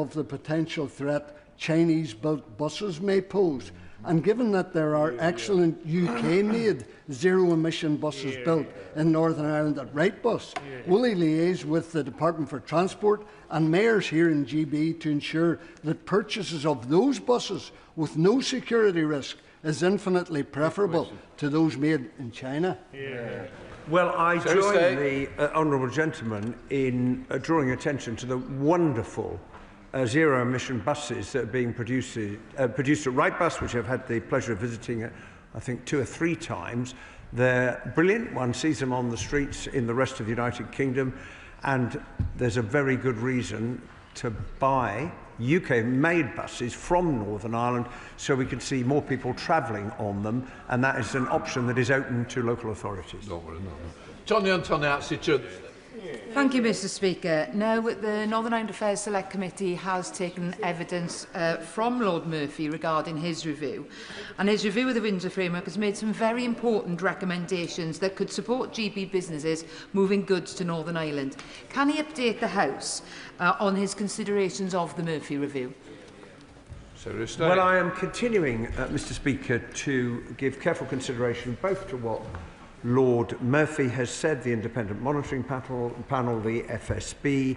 of the potential threat Chinese-built buses may pose, and given that there are excellent UK-made zero-emission buses built in Northern Ireland at Wrightbus, will he liaise with the Department for Transport and mayors here in GB to ensure that purchases of those buses with no security risk is infinitely preferable to those made in China? Well, I join the honourable gentleman in drawing attention to the wonderful zero-emission buses that are being produced at Wrightbus, which I've had the pleasure of visiting, I think, 2 or 3 times. They're brilliant. One sees them on the streets in the rest of the United Kingdom, and there's a very good reason to buy UK-made buses from Northern Ireland so we can see more people travelling on them, and that is an option that is open to local authorities. Thank you, Mr. Speaker. Now, the Northern Ireland Affairs Select Committee has taken evidence from Lord Murphy regarding his review, and his review of the Windsor Framework has made some very important recommendations that could support GB businesses moving goods to Northern Ireland. Can he update the House on his considerations of the Murphy review? Well, I am continuing, Mr. Speaker, to give careful consideration both to what Lord Murphy has said, the Independent Monitoring Panel, the FSB,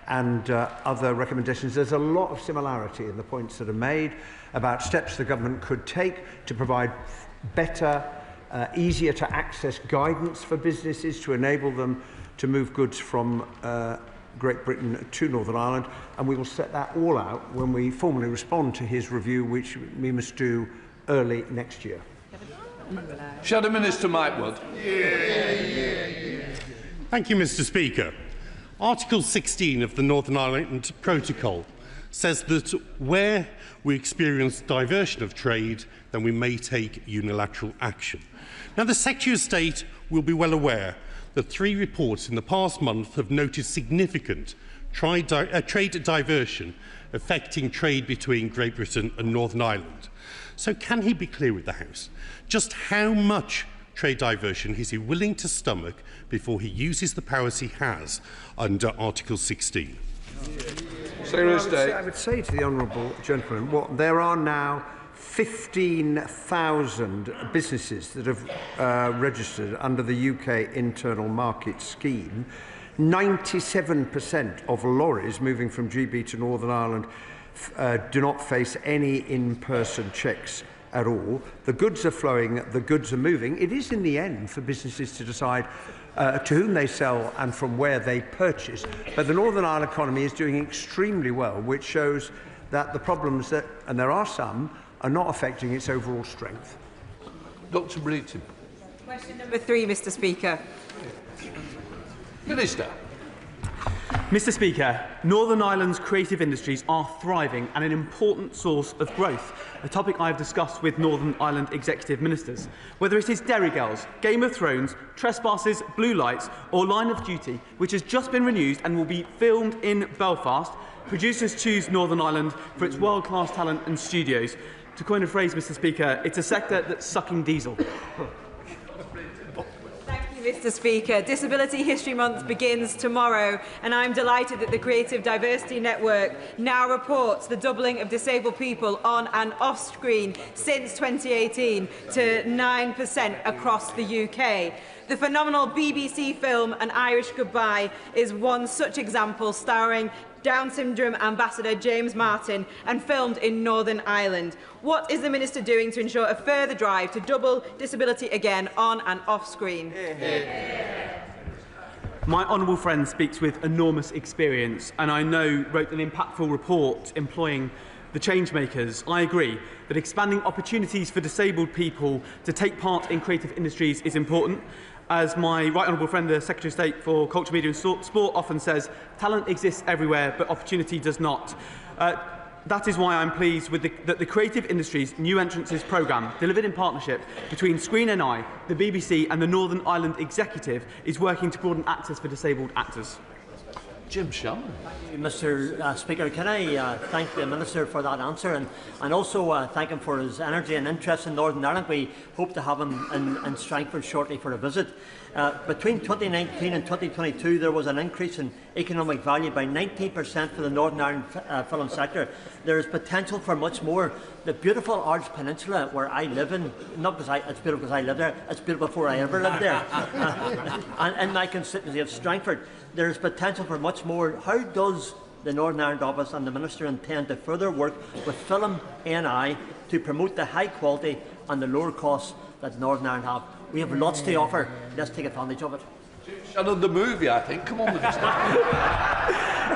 and other recommendations. There's a lot of similarity in the points that are made about steps the government could take to provide better, easier to access guidance for businesses to enable them to move goods from Great Britain to Northern Ireland, and we will set that all out when we formally respond to his review, which we must do early next year. Shadow Minister Mike Wood. Thank you, Mr. Speaker. Article 16 of the Northern Ireland Protocol says that where we experience diversion of trade, then we may take unilateral action. Now, the Secretary of State will be well aware that 3 reports in the past month have noted significant trade diversion affecting trade between Great Britain and Northern Ireland. So can he be clear with the House? Just how much trade diversion is he willing to stomach before he uses the powers he has under Article 16? I would say to the honourable gentleman, there are now 15,000 businesses that have registered under the UK Internal Market Scheme. 97% of lorries moving from GB to Northern Ireland do not face any in-person checks at all. The goods are flowing, the goods are moving. It is in the end for businesses to decide to whom they sell and from where they purchase. But the Northern Ireland economy is doing extremely well, which shows that the problems that, and there are some, are not affecting its overall strength. Dr. Breeton. Question number 3, Mr. Speaker. Minister. Mr. Speaker, Northern Ireland's creative industries are thriving and an important source of growth, a topic I have discussed with Northern Ireland executive ministers. Whether it is Derry Girls, Game of Thrones, Trespasses, Blue Lights or Line of Duty, which has just been renewed and will be filmed in Belfast, producers choose Northern Ireland for its world-class talent and studios. To coin a phrase, Mr. Speaker, it's a sector that's sucking diesel. Mr. Speaker, Disability History Month begins tomorrow, and I'm delighted that the Creative Diversity Network now reports the doubling of disabled people on and off screen since 2018 to 9% across the UK. The phenomenal BBC film An Irish Goodbye is one such example, starring Down syndrome ambassador James Martin and filmed in Northern Ireland. What is the Minister doing to ensure a further drive to double disability again on and off screen? My honourable friend speaks with enormous experience and I know wrote an impactful report employing the changemakers. I agree that expanding opportunities for disabled people to take part in creative industries is important. As my right honourable friend, the Secretary of State for Culture, Media and Sport often says, talent exists everywhere, but opportunity does not. That is why I'm pleased with that the Creative Industries New Entrances programme, delivered in partnership between Screen NI, the BBC and the Northern Ireland Executive, is working to broaden access for disabled actors. Jim Shannon. Mr. Speaker, can I thank the Minister for that answer and also thank him for his energy and interest in Northern Ireland. We hope to have him in Strangford shortly for a visit. Between 2019 and 2022 there was an increase in economic value by 19% for the Northern Ireland film sector. There is potential for much more. The beautiful Ards Peninsula where I live in, not because it's beautiful because I live there, it's beautiful before I ever lived there, and in my constituency of Strangford, there is potential for much more. How does the Northern Ireland Office and the Minister intend to further work with Film NI to promote the high quality and the lower costs that Northern Ireland have? We have lots to offer. Let's take advantage of it. Shannon, the movie, I think. Come on with this.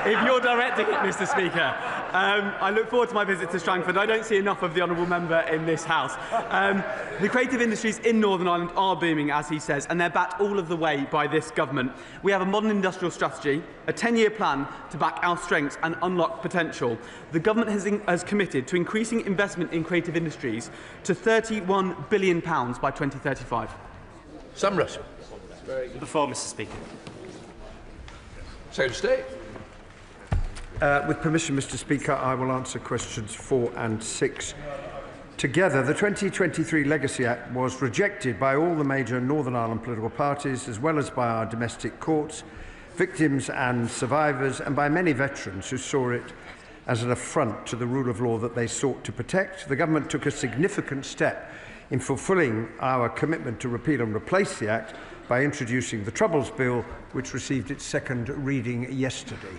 If you're directing it, Mr. Speaker, I look forward to my visit to Strangford. I don't see enough of the honourable member in this House. The creative industries in Northern Ireland are booming, as he says, and they're backed all of the way by this government. We have a modern industrial strategy, a 10-year plan to back our strengths and unlock potential. The government has committed to increasing investment in creative industries to £31 billion by 2035. Sam Russell. Before, Mr. Speaker. Secretary of State. With permission, Mr. Speaker, I will answer questions 4 and 6 together. The 2023 Legacy Act was rejected by all the major Northern Ireland political parties, as well as by our domestic courts, victims and survivors, and by many veterans who saw it as an affront to the rule of law that they sought to protect. The government took a significant step in fulfilling our commitment to repeal and replace the Act by introducing the Troubles Bill, which received its second reading yesterday.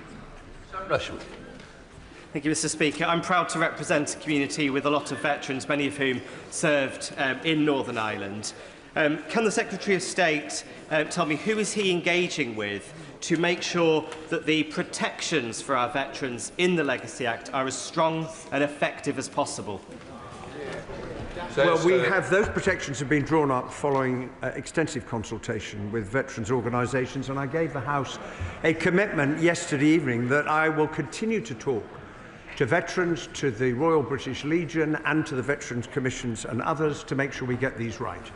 Thank you, Mr. Speaker. I'm proud to represent a community with a lot of veterans, many of whom served in Northern Ireland. Can the Secretary of State tell me who is he engaging with to make sure that the protections for our veterans in the Legacy Act are as strong and effective as possible? Well, those protections have been drawn up following extensive consultation with veterans' organisations, and I gave the House a commitment yesterday evening that I will continue to talk to veterans, to the Royal British Legion and to the Veterans Commissions and others to make sure we get these right.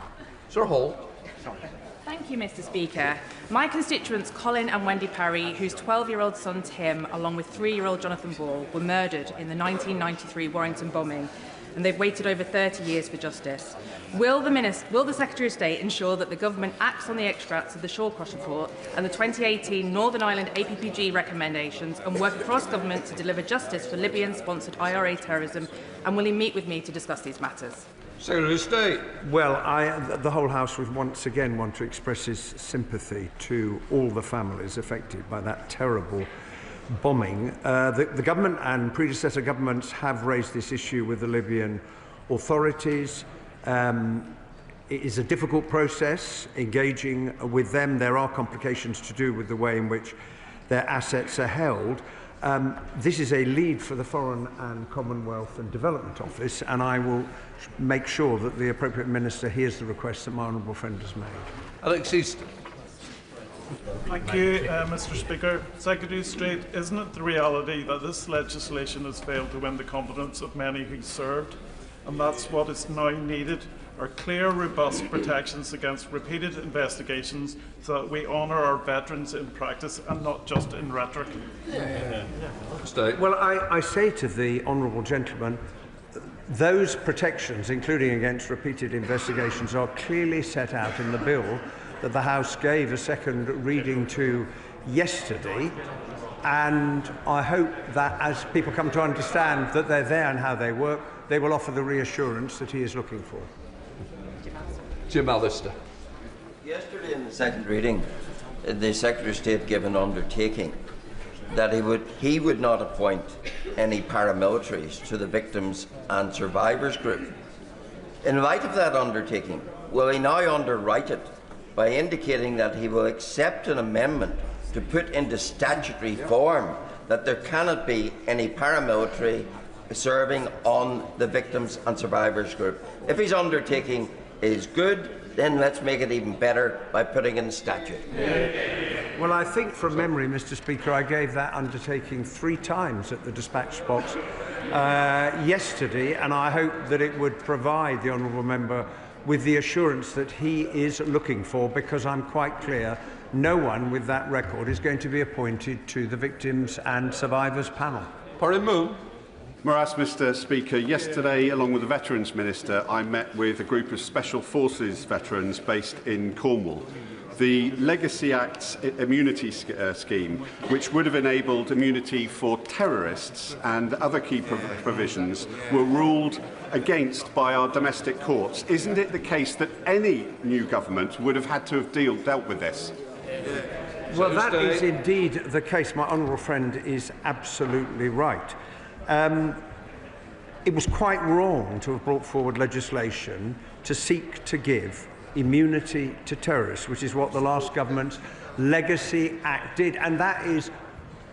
Sir Hall. Thank you, Mr. Speaker. My constituents Colin and Wendy Parry, whose 12-year-old son Tim, along with 3-year-old Jonathan Ball, were murdered in the 1993 Warrington bombing, and they've waited over 30 years for justice. Will the Secretary of State ensure that the government acts on the extracts of the Shawcross report and the 2018 Northern Ireland APPG recommendations and work across government to deliver justice for Libyan-sponsored IRA terrorism? And will he meet with me to discuss these matters? Secretary of State. Well, the whole House would once again want to express his sympathy to all the families affected by that terrible bombing. The government and predecessor governments have raised this issue with the Libyan authorities. It is a difficult process engaging with them. There are complications to do with the way in which their assets are held. This is a lead for the Foreign and Commonwealth and Development Office, and I will make sure that the appropriate minister hears the request that my honourable friend has made. Alex Easton. Thank you, Mr. Speaker. Secretary of State, isn't it the reality that this legislation has failed to win the confidence of many who served, and that's what is now needed? Are clear, robust protections against repeated investigations so that we honour our veterans in practice and not just in rhetoric. Well, I say to the honourable gentleman, those protections, including against repeated investigations, are clearly set out in the bill that the House gave a second reading to yesterday, and I hope that as people come to understand that they're there and how they work, they will offer the reassurance that he is looking for. Jim Allister. Yesterday in the second reading, the Secretary of State gave an undertaking that he would not appoint any paramilitaries to the victims and survivors group. In light of that undertaking, will he now underwrite it by indicating that he will accept an amendment to put into statutory form that there cannot be any paramilitary serving on the victims and survivors group? If his undertaking is good, then let's make it even better by putting in statute. Well, I think from memory, Mr. Speaker, I gave that undertaking 3 times at the dispatch box yesterday, and I hope that it would provide the honourable member with the assurance that he is looking for, because I'm quite clear no one with that record is going to be appointed to the Victims and Survivors panel. Mr Speaker, yesterday, along with the Veterans Minister, I met with a group of Special Forces veterans based in Cornwall. The Legacy Act's immunity scheme, which would have enabled immunity for terrorists and other key provisions, were ruled against by our domestic courts. Isn't it the case that any new government would have had to have dealt with this? Well, that is indeed the case. My honourable friend is absolutely right. It was quite wrong to have brought forward legislation to seek to give immunity to terrorists, which is what the last government's Legacy Act did, and that is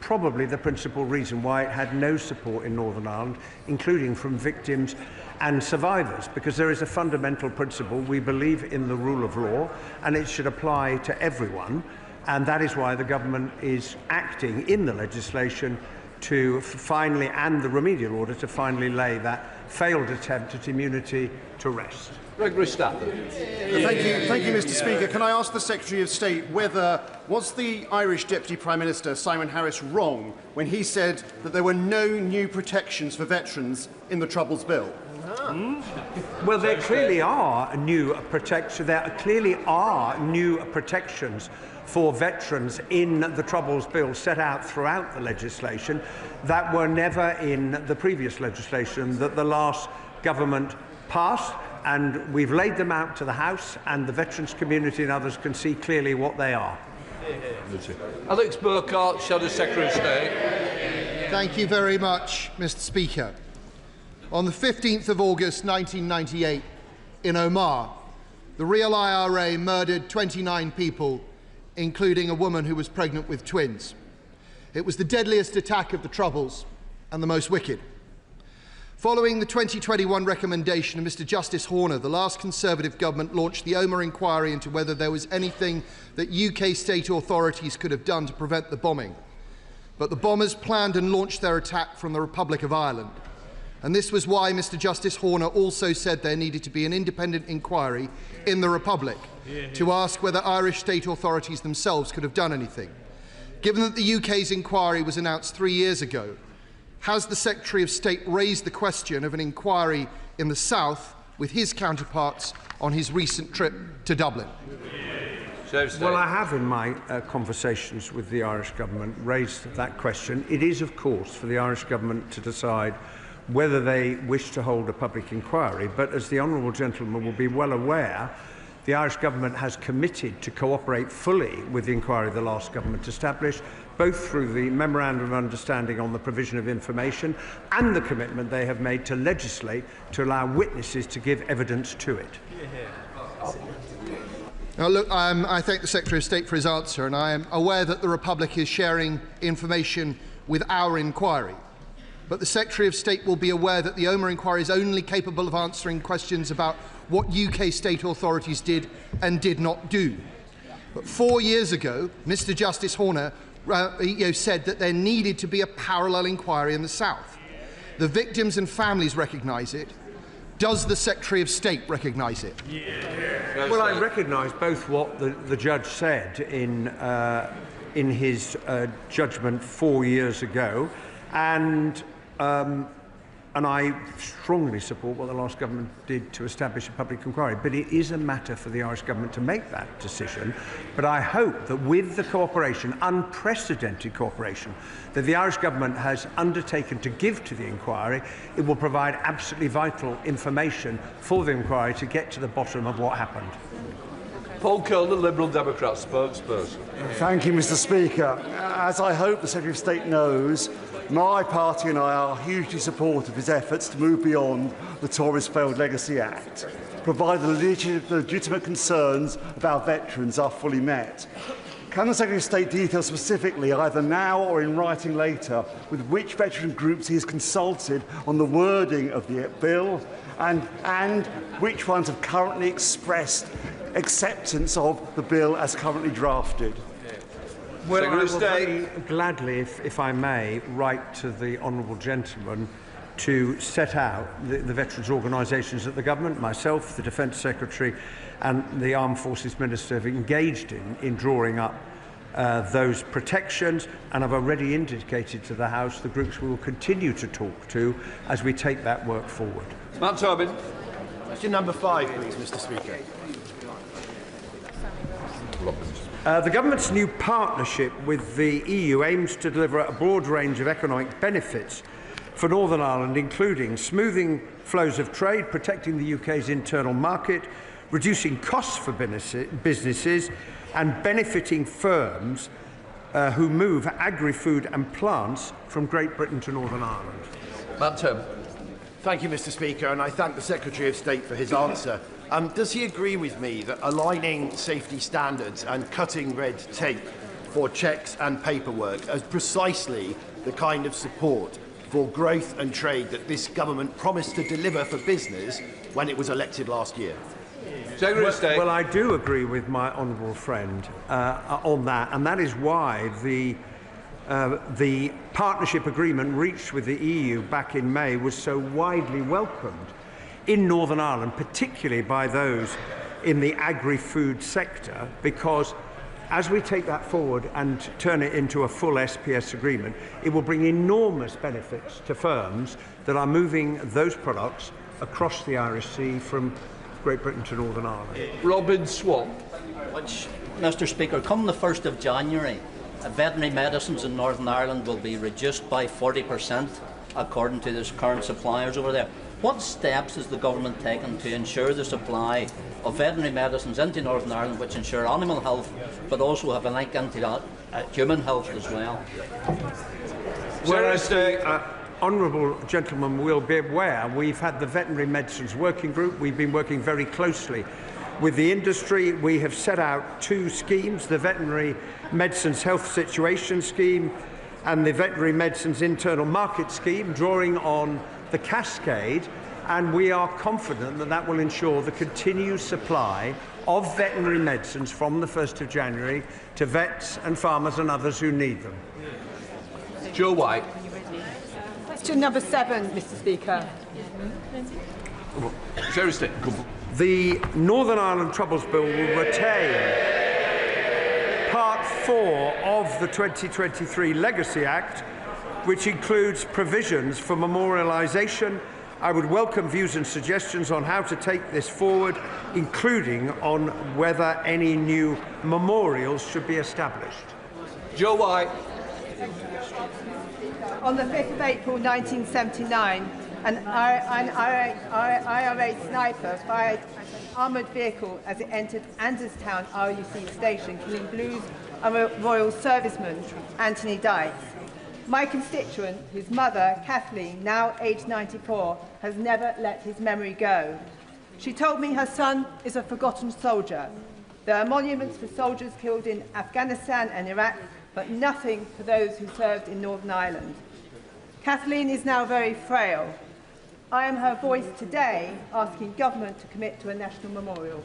probably the principal reason why it had no support in Northern Ireland, including from victims and survivors, because there is a fundamental principle. We believe in the rule of law, and it should apply to everyone, and that is why the government is acting in the legislation to finally, and the remedial order, to finally lay that failed attempt at immunity to rest. Thank you, Mr. Speaker. Can I ask the Secretary of State was the Irish Deputy Prime Minister, Simon Harris, wrong when he said that there were no new protections for veterans in the Troubles Bill? Well, there clearly are new protections. There clearly are new protections for veterans in the Troubles Bill set out throughout the legislation that were never in the previous legislation that the last government passed, and we've laid them out to the House, and the veterans community and others can see clearly what they are. Alex Burkhardt, Shadow Secretary of State. Thank you very much, Mr. Speaker. On the 15th of August 1998, in Omagh, the real IRA murdered 29 people, including a woman who was pregnant with twins. It was the deadliest attack of the Troubles and the most wicked. Following the 2021 recommendation of Mr. Justice Horner, the last Conservative government launched the Omagh inquiry into whether there was anything that UK state authorities could have done to prevent the bombing. But the bombers planned and launched their attack from the Republic of Ireland. And this was why Mr. Justice Horner also said there needed to be an independent inquiry in the Republic to ask whether Irish state authorities themselves could have done anything. Given that the UK's inquiry was announced 3 years ago, has the Secretary of State raised the question of an inquiry in the South with his counterparts on his recent trip to Dublin? Well, I have in my conversations with the Irish government raised that question. It is, of course, for the Irish government to decide whether they wish to hold a public inquiry, but as the honourable gentleman will be well aware, the Irish government has committed to cooperate fully with the inquiry the last government established, both through the Memorandum of Understanding on the provision of information and the commitment they have made to legislate to allow witnesses to give evidence to it. Now, look, I thank the Secretary of State for his answer, and I am aware that the Republic is sharing information with our inquiry. But the Secretary of State will be aware that the Omagh inquiry is only capable of answering questions about what UK state authorities did and did not do. But 4 years ago, Mr. Justice Horner said that there needed to be a parallel inquiry in the South. The victims and families recognise it. Does the Secretary of State recognise it? Well, I recognise both what the judge said in his judgment 4 years ago, and I strongly support what the last government did to establish a public inquiry. But it is a matter for the Irish government to make that decision. But I hope that with the cooperation, unprecedented cooperation, that the Irish government has undertaken to give to the inquiry, it will provide absolutely vital information for the inquiry to get to the bottom of what happened. Paul Cole, the Liberal Democrat spokesperson. Thank you, Mr. Speaker. As I hope the Secretary of State knows, my party and I are hugely supportive of his efforts to move beyond the Tories' failed Legacy Act, provided the legitimate concerns of our veterans are fully met. Can the Secretary of State detail specifically, either now or in writing later, with which veteran groups he has consulted on the wording of the bill, and which ones have currently expressed acceptance of the bill as currently drafted? Well, I will very gladly, if I may, write to the honourable gentleman to set out the veterans' organisations that the government, myself, the Defence Secretary and the Armed Forces Minister have engaged in drawing up those protections, and I've already indicated to the House the groups we will continue to talk to as we take that work forward. Matt Tobin. Question number 5, please, Mr. Speaker. The government's new partnership with the EU aims to deliver a broad range of economic benefits for Northern Ireland, including smoothing flows of trade, protecting the UK's internal market, reducing costs for businesses and benefiting firms who move agri-food and plants from Great Britain to Northern Ireland. Matt Tobin. Thank you, Mr. Speaker, and I thank the Secretary of State for his answer. Does he agree with me that aligning safety standards and cutting red tape for checks and paperwork is precisely the kind of support for growth and trade that this government promised to deliver for business when it was elected last year? Well, I do agree with my honourable friend on that, and that is why the partnership agreement reached with the EU back in May was so widely welcomed in Northern Ireland, particularly by those in the agri-food sector, because as we take that forward and turn it into a full SPS agreement, it will bring enormous benefits to firms that are moving those products across the Irish Sea from Great Britain to Northern Ireland. Robin Swan. Which, Mr. Speaker, come the 1st of January, veterinary medicines in Northern Ireland will be reduced by 40% according to the current suppliers over there. What steps is the government taking to ensure the supply of veterinary medicines into Northern Ireland which ensure animal health but also have a link into human health as well? Well, honourable gentleman will be aware, we've had the Veterinary Medicines Working Group. We've been working very closely with the industry. We have set out 2 schemes, the Veterinary Medicines Health Situation Scheme and the Veterinary Medicines Internal Market Scheme, drawing on the cascade, and we are confident that that will ensure the continued supply of veterinary medicines from the 1st of January to vets and farmers and others who need them. Joe White. Question number 7, Mr. Speaker. Seriously. The Northern Ireland Troubles Bill will retain Part 4 of the 2023 Legacy Act, which includes provisions for memorialisation. I would welcome views and suggestions on how to take this forward, including on whether any new memorials should be established. Joe White. On the 5th of April 1979, an IRA sniper fired an armoured vehicle as it entered Anderstown RUC station, killing Blues Royal Serviceman Anthony Dykes. My constituent, whose mother, Kathleen, now aged 94, has never let his memory go. She told me her son is a forgotten soldier. There are monuments for soldiers killed in Afghanistan and Iraq, but nothing for those who served in Northern Ireland. Kathleen is now very frail. I am her voice today, asking government to commit to a national memorial.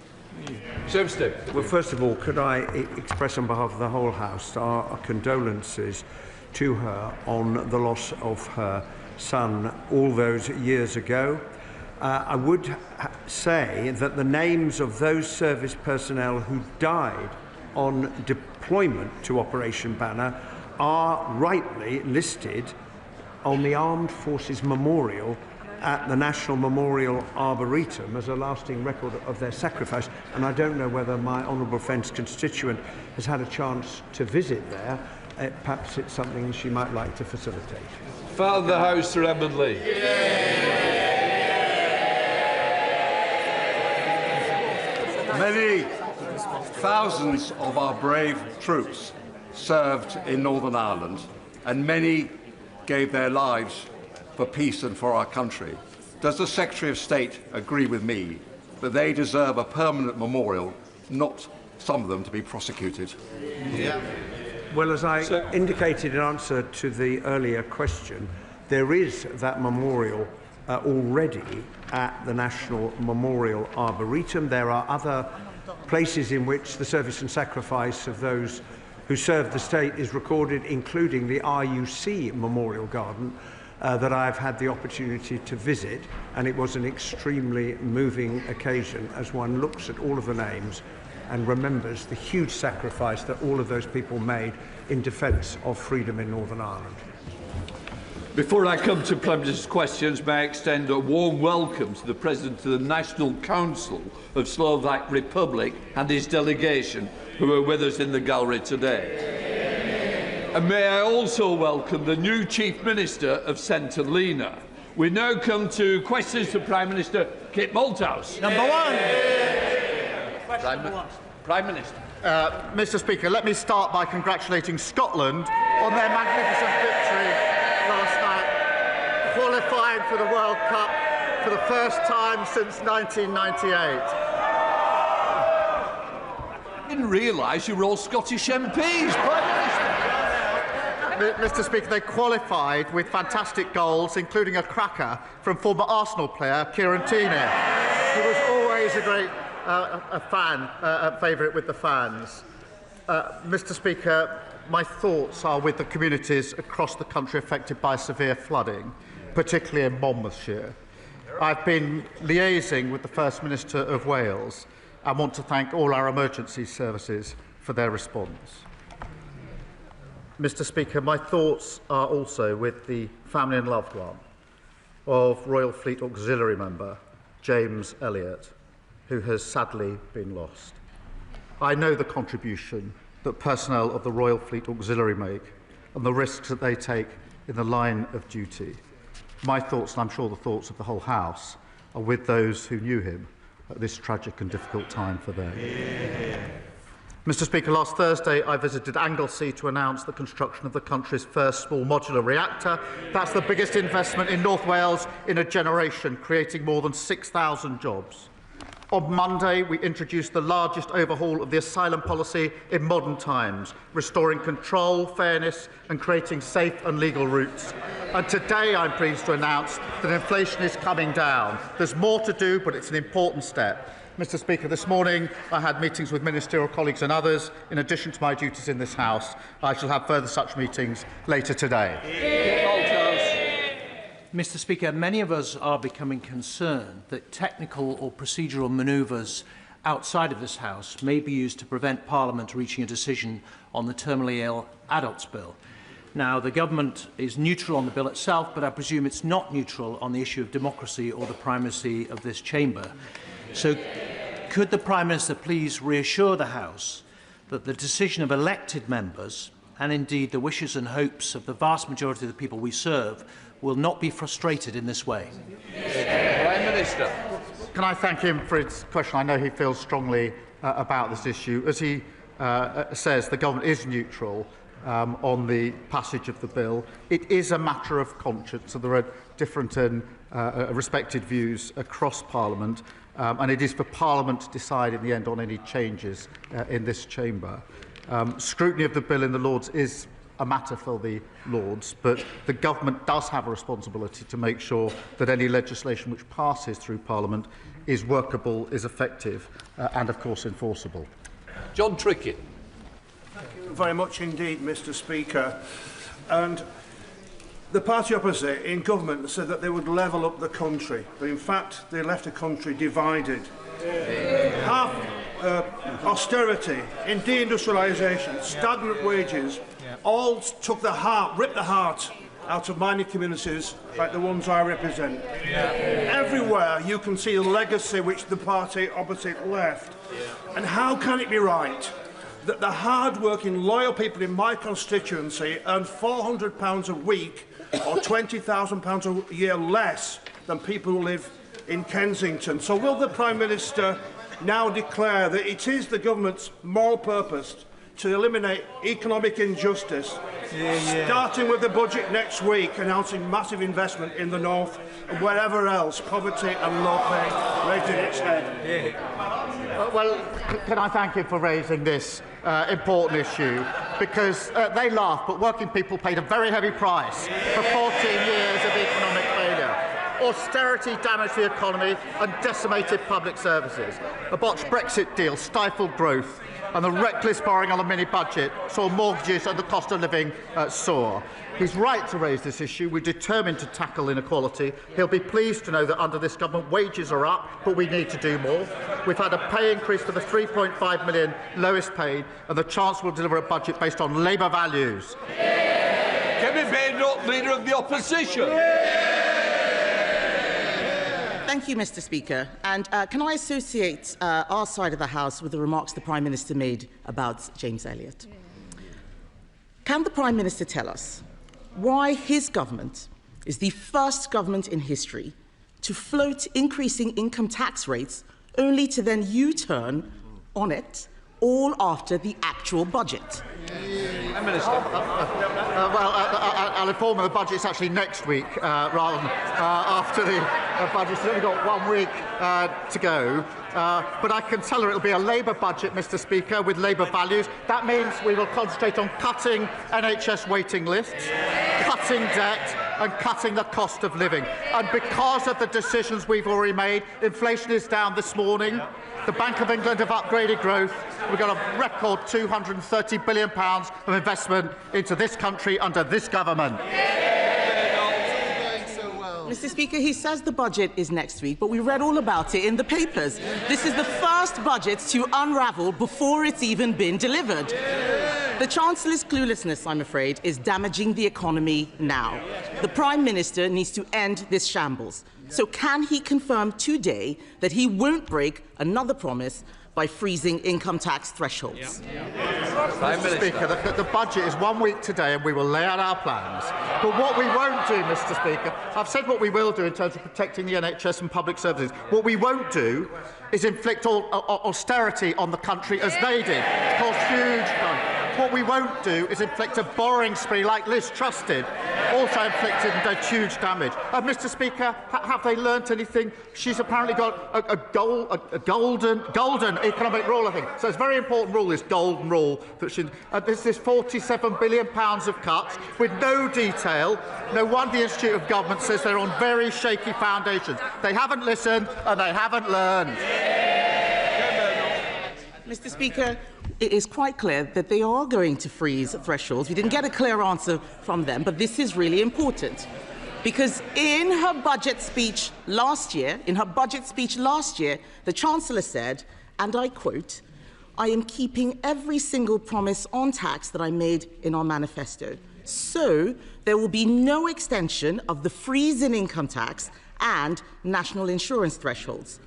Well, first of all, could I express on behalf of the whole House our condolences to her on the loss of her son all those years ago. I would say that the names of those service personnel who died on deployment to Operation Banner are rightly listed on the Armed Forces Memorial at the National Memorial Arboretum as a lasting record of their sacrifice, and I don't know whether my honourable friend's constituent has had a chance to visit there. Perhaps it's something she might like to facilitate. Father of the House, Sir Edmund Lee. Many thousands of our brave troops served in Northern Ireland, and many gave their lives for peace and for our country. Does the Secretary of State agree with me that they deserve a permanent memorial, not some of them to be prosecuted? Yeah. Well, as I indicated in answer to the earlier question, there is that memorial already at the National Memorial Arboretum. There are other places in which the service and sacrifice of those who served the state is recorded, including the RUC Memorial Garden. that I've had the opportunity to visit, and it was an extremely moving occasion as one looks at all of the names and remembers the huge sacrifice that all of those people made in defence of freedom in Northern Ireland. Before I come to Prime Minister's questions, may I extend a warm welcome to the President of the National Council of Slovak Republic and his delegation, who are with us in the gallery today. And may I also welcome the new Chief Minister of St Helena. We now come to questions to Prime Minister Kate Malthouse. Number one. Prime Minister. Mr. Speaker, let me start by congratulating Scotland on their magnificent victory last night, qualifying for the World Cup for the first time since 1998. I didn't realise you were all Scottish MPs, Prime Minister. Mr. Speaker, they qualified with fantastic goals, including a cracker from former Arsenal player Kieran Tierney, who was always a great favourite with the fans. Mr. Speaker, my thoughts are with the communities across the country affected by severe flooding, particularly in Monmouthshire. I've been liaising with the First Minister of Wales and want to thank all our emergency services for their response. Mr. Speaker, my thoughts are also with the family and loved one of Royal Fleet Auxiliary member James Elliott, who has sadly been lost. I know the contribution that personnel of the Royal Fleet Auxiliary make and the risks that they take in the line of duty. My thoughts, and I'm sure the thoughts of the whole House, are with those who knew him at this tragic and difficult time for them. Mr. Speaker, last Thursday I visited Anglesey to announce the construction of the country's first small modular reactor. That's the biggest investment in North Wales in a generation, creating more than 6,000 jobs. On Monday, we introduced the largest overhaul of the asylum policy in modern times, restoring control, fairness and creating safe and legal routes. And today I'm pleased to announce that inflation is coming down. There's more to do, but it's an important step. Mr. Speaker, this morning I had meetings with ministerial colleagues and others. In addition to my duties in this House, I shall have further such meetings later today. Mr. Speaker, many of us are becoming concerned that technical or procedural manoeuvres outside of this House may be used to prevent Parliament reaching a decision on the terminally ill adults bill. Now, the government is neutral on the bill itself, but I presume it's not neutral on the issue of democracy or the primacy of this chamber. So could the Prime Minister please reassure the House that the decision of elected members, and indeed the wishes and hopes of the vast majority of the people we serve, will not be frustrated in this way? Prime Minister. Can I thank him for his question? I know he feels strongly about this issue. As he says, the government is neutral on the passage of the bill. It is a matter of conscience, so there are different and respected views across Parliament, and it is for Parliament to decide in the end on any changes in this chamber. Scrutiny of the bill in the Lords is a matter for the Lords, but the government does have a responsibility to make sure that any legislation which passes through Parliament is workable, is effective and of course enforceable. John Trickett. Thank you very much indeed, Mr. Speaker. And the party opposite in government said that they would level up the country, but in fact they left the country divided. Half austerity, in deindustrialisation, stagnant wages, all took the heart, ripped the heart out of mining communities like the ones I represent. Everywhere you can see the legacy which the party opposite left. And how can it be right that the hard-working, loyal people in my constituency earn £400 a week or £20,000 a year less than people who live in Kensington? So will the Prime Minister now declare that it is the government's moral purpose to eliminate economic injustice, starting with the budget next week, announcing massive investment in the north and wherever else poverty and low pay raising its head? Well, can I thank you for raising this important issue, because they laugh, but working people paid a very heavy price for 14 years of economic failure. austerity damaged the economy and decimated public services. A botched Brexit deal stifled growth, and the reckless borrowing on a mini-budget saw mortgages and the cost of living soar. He's right to raise this issue. We're determined to tackle inequality. He'll be pleased to know that under this government wages are up, but we need to do more. We've had a pay increase for the 3.5 million lowest paid, and the Chancellor will deliver a budget based on Labour values. Kevin Bainbridge, Leader of the Opposition. Thank you, Mr. Speaker. And can I associate our side of the House with the remarks the Prime Minister made about James Elliott? Can the Prime Minister tell us why his government is the first government in history to float increasing income tax rates only to then U-turn on it all after the actual budget? Prime Minister. I'll inform you the budget's actually next week rather than after the budget. It's only got 1 week to go. But I can tell her it'll be a Labour budget, Mr. Speaker, with Labour values. That means we will concentrate on cutting NHS waiting lists, cutting debt and cutting the cost of living. And because of the decisions we've already made, inflation is down this morning. The Bank of England have upgraded growth. We've got a record £230 billion of investment into this country under this government. Mr. Speaker, he says the budget is next week, but we read all about it in the papers. This is the first budget to unravel before it's even been delivered. The Chancellor's cluelessness, I'm afraid, is damaging the economy now. The Prime Minister needs to end this shambles. So can he confirm today that he won't break another promise by freezing income tax thresholds? Mr. Speaker, the budget is 1 week today and we will lay out our plans. But what we won't do, Mr. Speaker, I've said what we will do in terms of protecting the NHS and public services. What we won't do is inflict austerity on the country as they did. It's caused huge harm. What we won't do is inflict a borrowing spree like Liz Truss did, also inflicted and did huge damage. Mr. Speaker, have they learnt anything? She's apparently got a golden economic rule, I think. So it's a very important rule, this golden rule. That there's this £47 billion of cuts with no detail. No wonder the Institute of Government says they're on very shaky foundations. They haven't listened and they haven't learned. Mr. Speaker, it is quite clear that they are going to freeze thresholds. We didn't get a clear answer from them, but this is really important. Because in her budget speech last year, the Chancellor said, and I quote, "I am keeping every single promise on tax that I made in our manifesto. So there will be no extension of the freeze in income tax and national insurance thresholds."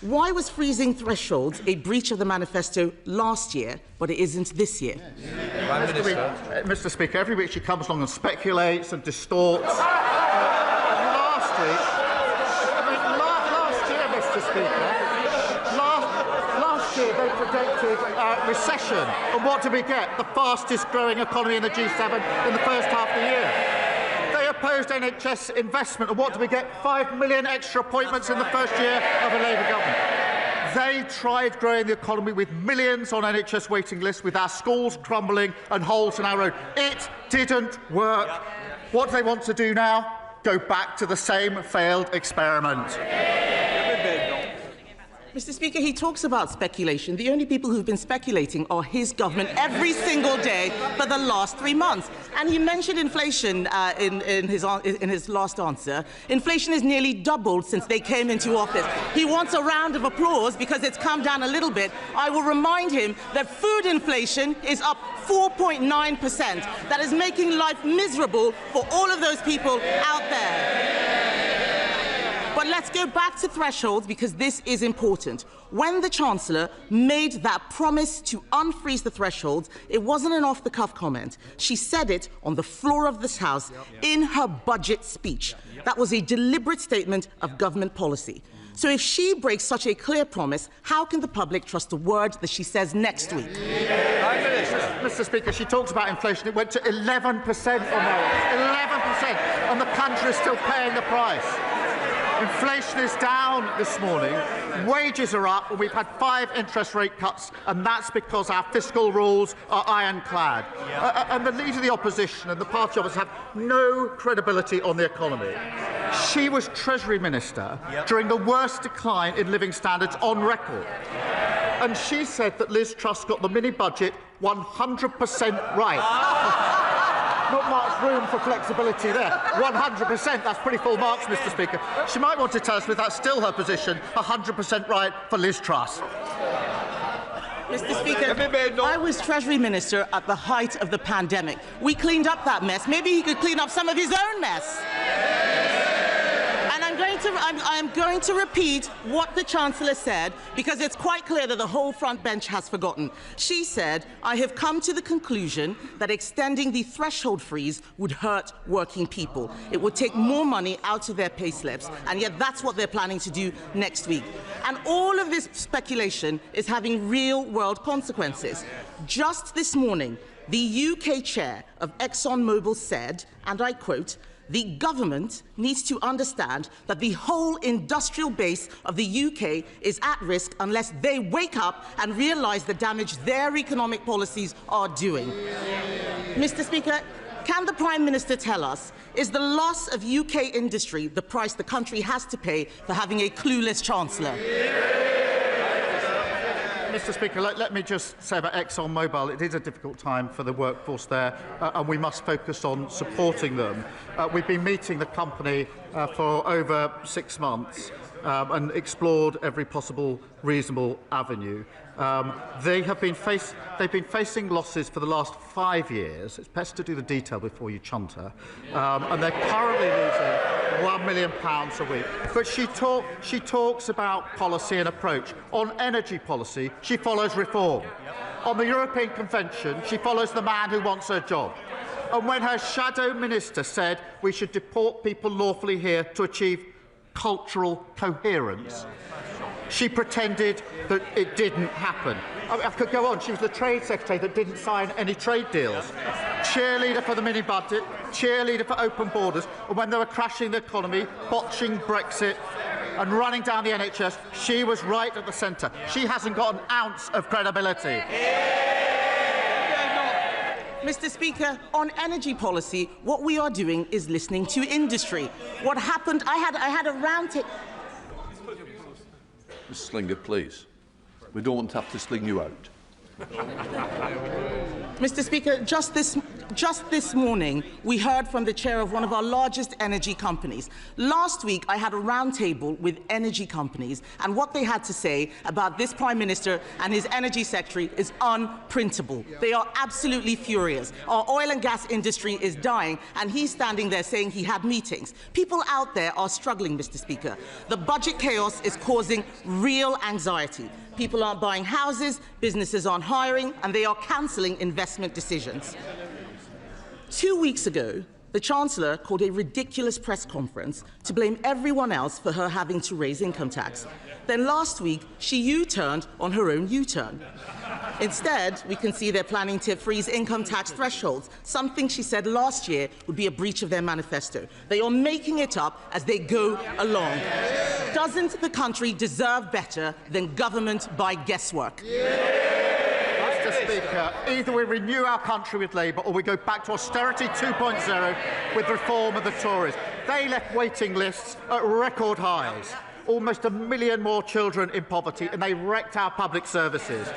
Why was freezing thresholds a breach of the manifesto last year, but it isn't this year? Mr. Speaker, every week she comes along and speculates and distorts. Last year, Mr. Speaker, last year they predicted recession. And what did we get? The fastest growing economy in the G7 in the first half of the year. Opposed NHS investment, and what do we get? 5 million extra appointments in the first year of a Labour government. They tried growing the economy with millions on NHS waiting lists, with our schools crumbling and holes in our road. It didn't work. What do they want to do now? Go back to the same failed experiment. Mr. Speaker, he talks about speculation. The only people who've been speculating are his government every single day for the last 3 months. And he mentioned inflation in his last answer. Inflation has nearly doubled since they came into office. He wants a round of applause because it's come down a little bit. I will remind him that food inflation is up 4.9%. That is making life miserable for all of those people out there. But let's go back to thresholds, because this is important. When the Chancellor made that promise to unfreeze the thresholds, it wasn't an off-the-cuff comment. She said it on the floor of this House in her budget speech. That was a deliberate statement of government policy. So if she breaks such a clear promise, how can the public trust a word that she says next week? Mr. Speaker, she talks about inflation. It went to 11% on those. 11%. And the country is still paying the price. Inflation is down this morning, wages are up, and we've had 5 interest rate cuts, and that's because our fiscal rules are ironclad. And the Leader of the Opposition and the party opposite have no credibility on the economy. She was Treasury Minister during the worst decline in living standards on record. And she said that Liz Truss got the mini-budget 100% right. Not much room for flexibility there. 100%, that's pretty full marks, Mr. Speaker. She might want to tell us if that's still her position, 100% right for Liz Truss. Mr. Speaker, I was Treasury Minister at the height of the pandemic. We cleaned up that mess. Maybe he could clean up some of his own mess. And I'm going to repeat what the Chancellor said, because it's quite clear that the whole front bench has forgotten. She said, "I have come to the conclusion that extending the threshold freeze would hurt working people. It would take more money out of their pay slips, and yet that's what they're planning to do next week." And all of this speculation is having real-world consequences. Just this morning, the UK chair of ExxonMobil said, and I quote, "The government needs to understand that the whole industrial base of the UK is at risk unless they wake up and realise the damage their economic policies are doing." Mr. Speaker, can the Prime Minister tell us, is the loss of UK industry the price the country has to pay for having a clueless Chancellor? Mr. Speaker, let me just say about ExxonMobil, it is a difficult time for the workforce there, and we must focus on supporting them. We've been meeting the company for over 6 months and explored every possible reasonable avenue. They've been facing losses for the last 5 years. It's best to do the detail before you chunter. And they're currently losing £1 million a week. But she talks about policy and approach. On energy policy, she follows reform. On the European Convention, she follows the man who wants her job. And when her shadow minister said we should deport people lawfully here to achieve cultural coherence, she pretended that it didn't happen. I could go on. She was the Trade Secretary that didn't sign any trade deals. Cheerleader for the mini-budget, cheerleader for open borders, and when they were crashing the economy, botching Brexit and running down the NHS, she was right at the centre. She hasn't got an ounce of credibility. Mr. Speaker, on energy policy, what we are doing is listening to industry. What happened, I had a round table. Mr. Slinger, please. We don't want to have to sling you out. Mr. Speaker, just this morning, we heard from the chair of one of our largest energy companies. Last week, I had a roundtable with energy companies, and what they had to say about this Prime Minister and his energy secretary is unprintable. They are absolutely furious. Our oil and gas industry is dying, and he's standing there saying he had meetings. People out there are struggling, Mr. Speaker. The budget chaos is causing real anxiety. People aren't buying houses, businesses aren't hiring, and they are cancelling investment decisions. 2 weeks ago, the Chancellor called a ridiculous press conference to blame everyone else for her having to raise income tax. Then last week, she U-turned on her own U-turn. Instead, we can see they're planning to freeze income tax thresholds, something she said last year would be a breach of their manifesto. They are making it up as they go along. Doesn't the country deserve better than government by guesswork? Mr. Speaker, either we renew our country with Labour or we go back to austerity 2.0 with reform of the Tories. They left waiting lists at record highs. Almost 1 million more children in poverty, and they wrecked our public services.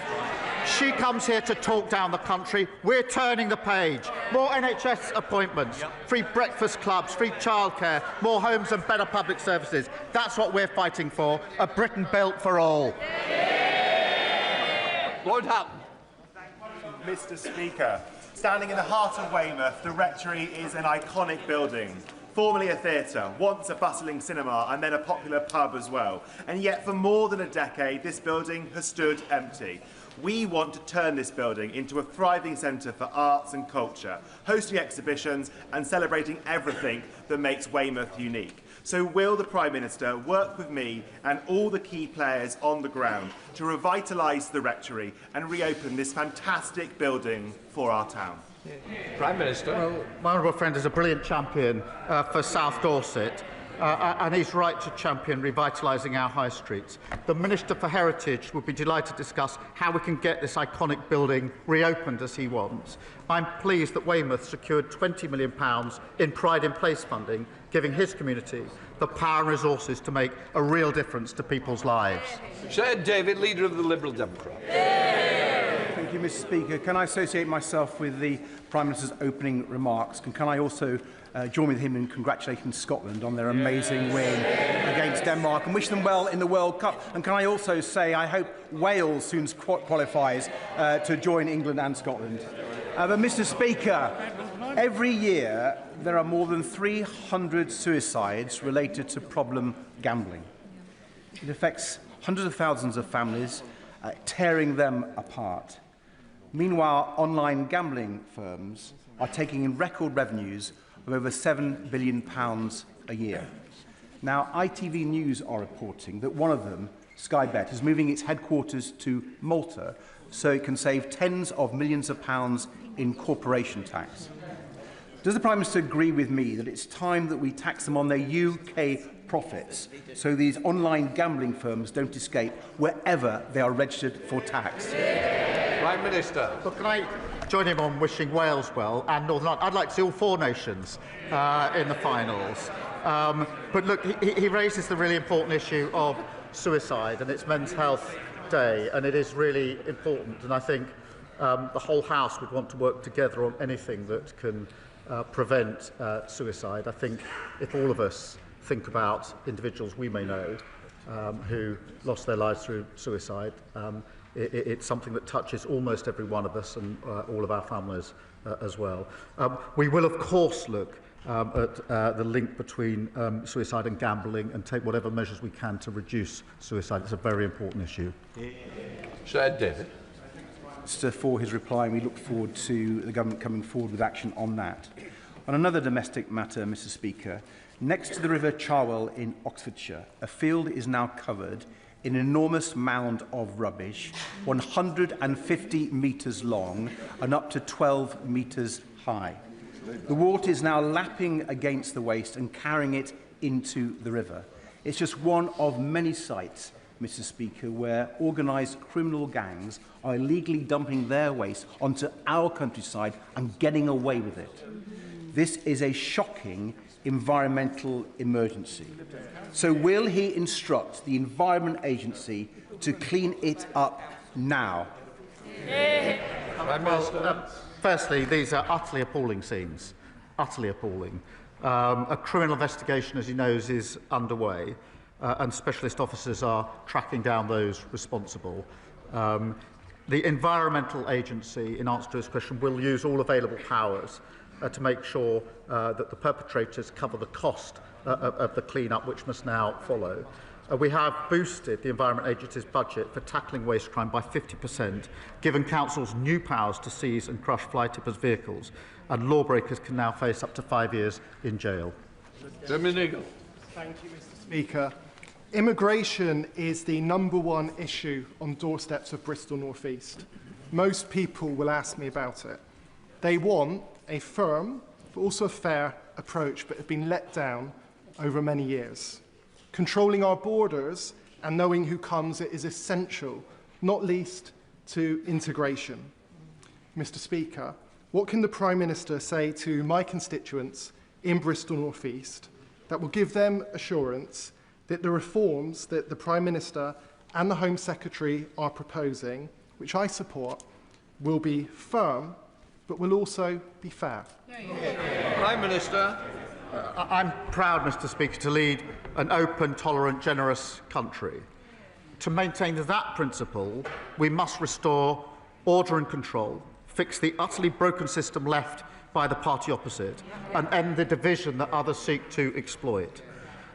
She comes here to talk down the country. We're turning the page. More NHS appointments, free breakfast clubs, free childcare, more homes and better public services. That's what we're fighting for, a Britain built for all. Lord Hatton. Mr. Speaker, standing in the heart of Weymouth, the Rectory is an iconic building. Formerly a theatre, once a bustling cinema and then a popular pub as well. And yet for more than a decade this building has stood empty. We want to turn this building into a thriving centre for arts and culture, hosting exhibitions and celebrating everything that makes Weymouth unique. So will the Prime Minister work with me and all the key players on the ground to revitalise the Rectory and reopen this fantastic building for our town? Prime Minister. Well, my honourable friend is a brilliant champion for South Dorset. and he's right to champion revitalising our high streets. The Minister for Heritage would be delighted to discuss how we can get this iconic building reopened as he wants. I'm pleased that Weymouth secured £20 million in Pride in Place funding, giving his community the power and resources to make a real difference to people's lives. Sir David, Leader of the Liberal Democrats. Thank you, Mr. Speaker. Can I associate myself with the Prime Minister's opening remarks? And can I also join with him in congratulating Scotland on their amazing win against Denmark and wish them well in the World Cup? And can I also say I hope Wales soon qualifies to join England and Scotland? But, Mr. Speaker, every year there are more than 300 suicides related to problem gambling. It affects hundreds of thousands of families, tearing them apart. Meanwhile, online gambling firms are taking in record revenues of over £7 billion a year. Now, ITV News are reporting that one of them, Sky Bet, is moving its headquarters to Malta so it can save tens of millions of pounds in corporation tax. Does the Prime Minister agree with me that it's time that we tax them on their UK profits so these online gambling firms don't escape wherever they are registered for tax? Prime Minister. But can I join him on wishing Wales well and Northern Ireland? I'd like to see all four nations in the finals. But look, he raises the really important issue of suicide, and it's Men's Health Day, and it is really important. And I think the whole House would want to work together on anything that can prevent suicide. I think if all of us think about individuals we may know who lost their lives through suicide, it's something that touches almost every one of us and all of our families as well. We will, of course, look at the link between suicide and gambling and take whatever measures we can to reduce suicide. It's a very important issue. Sir David. For his reply, and we look forward to the government coming forward with action on that. On another domestic matter, Mr. Speaker, next to the River Cherwell in Oxfordshire, a field is now covered in an enormous mound of rubbish, 150 metres long and up to 12 metres high. The water is now lapping against the waste and carrying it into the river. It's just one of many sites, Mr. Speaker, where organised criminal gangs are illegally dumping their waste onto our countryside and getting away with it. This is a shocking environmental emergency. So will he instruct the Environment Agency to clean it up now? Firstly, these are utterly appalling scenes. Utterly appalling. A criminal investigation, as he knows, is underway. And specialist officers are tracking down those responsible. The Environmental Agency, in answer to his question, will use all available powers to make sure that the perpetrators cover the cost of the clean-up, which must now follow. We have boosted the Environment Agency's budget for tackling waste crime by 50%, given councils new powers to seize and crush fly tippers' vehicles, and lawbreakers can now face up to 5 years in jail. Dominic. Thank you, Mr. Speaker. Immigration is the #1 issue on doorsteps of Bristol North East. Most people will ask me about it. They want a firm, but also a fair approach, but have been let down over many years. Controlling our borders and knowing who comes is essential, not least to integration. Mr. Speaker, what can the Prime Minister say to my constituents in Bristol North East that will give them assurance that the reforms that the Prime Minister and the Home Secretary are proposing, which I support, will be firm, but will also be fair? Prime Minister. I'm proud, Mr. Speaker, to lead an open, tolerant, generous country. To maintain that principle, we must restore order and control, fix the utterly broken system left by the party opposite, and end the division that others seek to exploit.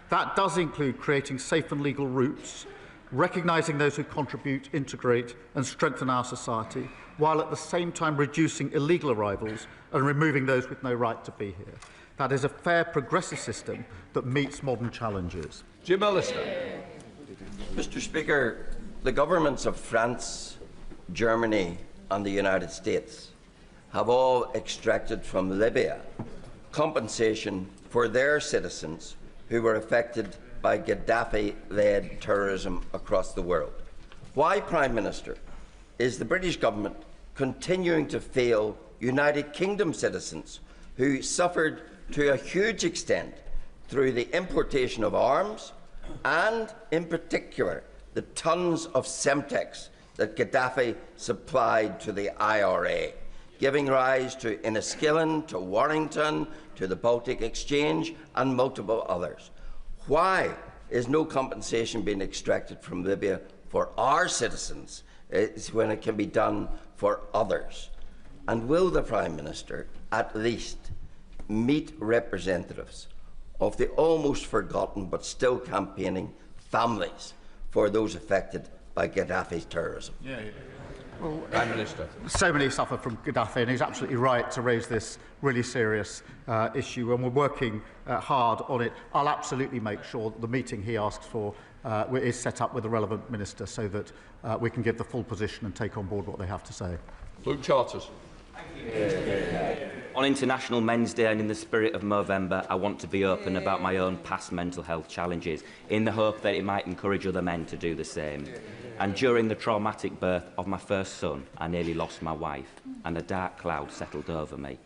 That does include creating safe and legal routes, recognising those who contribute, integrate and strengthen our society, while at the same time reducing illegal arrivals and removing those with no right to be here. That is a fair, progressive system that meets modern challenges. Jim Allister. Mr. Speaker, the governments of France, Germany and the United States have all extracted from Libya compensation for their citizens who were affected by Gaddafi-led terrorism across the world. Why, Prime Minister, is the British government continuing to fail United Kingdom citizens who suffered to a huge extent through the importation of arms and, in particular, the tons of Semtex that Gaddafi supplied to the IRA, giving rise to Enniskillen, to Warrington, to the Baltic Exchange and multiple others? Why is no compensation being extracted from Libya for our citizens when it can be done for others? And will the Prime Minister at least meet representatives of the almost forgotten but still campaigning families for those affected by Gaddafi's terrorism? Well, Prime Minister. So many suffer from Gaddafi, and he's absolutely right to raise this really serious issue, and we're working hard on it. I'll absolutely make sure that the meeting he asks for is set up with the relevant minister so that we can give the full position and take on board what they have to say. Luke Charters. On International Men's Day and in the spirit of Movember, I want to be open about my own past mental health challenges in the hope that it might encourage other men to do the same. And during the traumatic birth of my first son, I nearly lost my wife, and a dark cloud settled over me.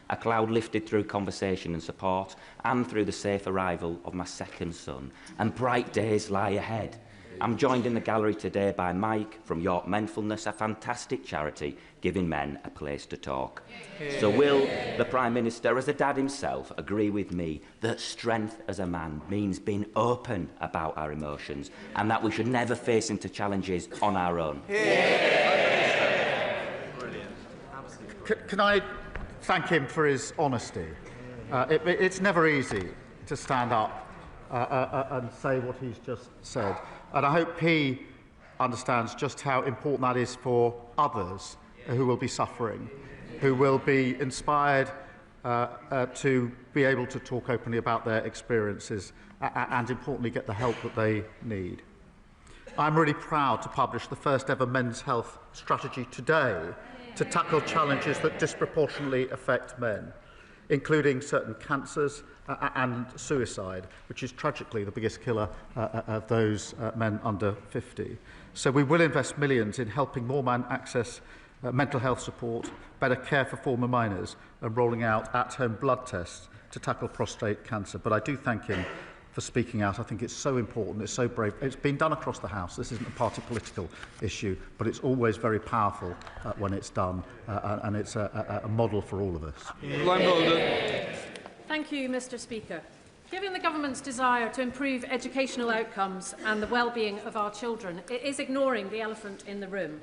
A cloud lifted through conversation and support, and through the safe arrival of my second son, and bright days lie ahead. I'm joined in the gallery today by Mike from York Menfulness, a fantastic charity giving men a place to talk. So will the Prime Minister, as a dad himself, agree with me that strength as a man means being open about our emotions and that we should never face into challenges on our own? Can I thank him for his honesty? It's never easy to stand up and say what he's just said. And I hope he understands just how important that is for others who will be suffering, who will be inspired to be able to talk openly about their experiences and, importantly, get the help that they need. I'm really proud to publish the first ever men's health strategy today to tackle challenges that disproportionately affect men, including certain cancers and suicide, which is tragically the biggest killer of those men under 50. So we will invest millions in helping more men access mental health support, better care for former minors, and rolling out at-home blood tests to tackle prostate cancer. But I do thank him for speaking out. I think it's so important, it's so brave. It's been done across the House. This isn't a party political issue, but it's always very powerful when it's done, and it's a model for all of us. Thank you, Mr. Speaker. Given the government's desire to improve educational outcomes and the well-being of our children, it is ignoring the elephant in the room.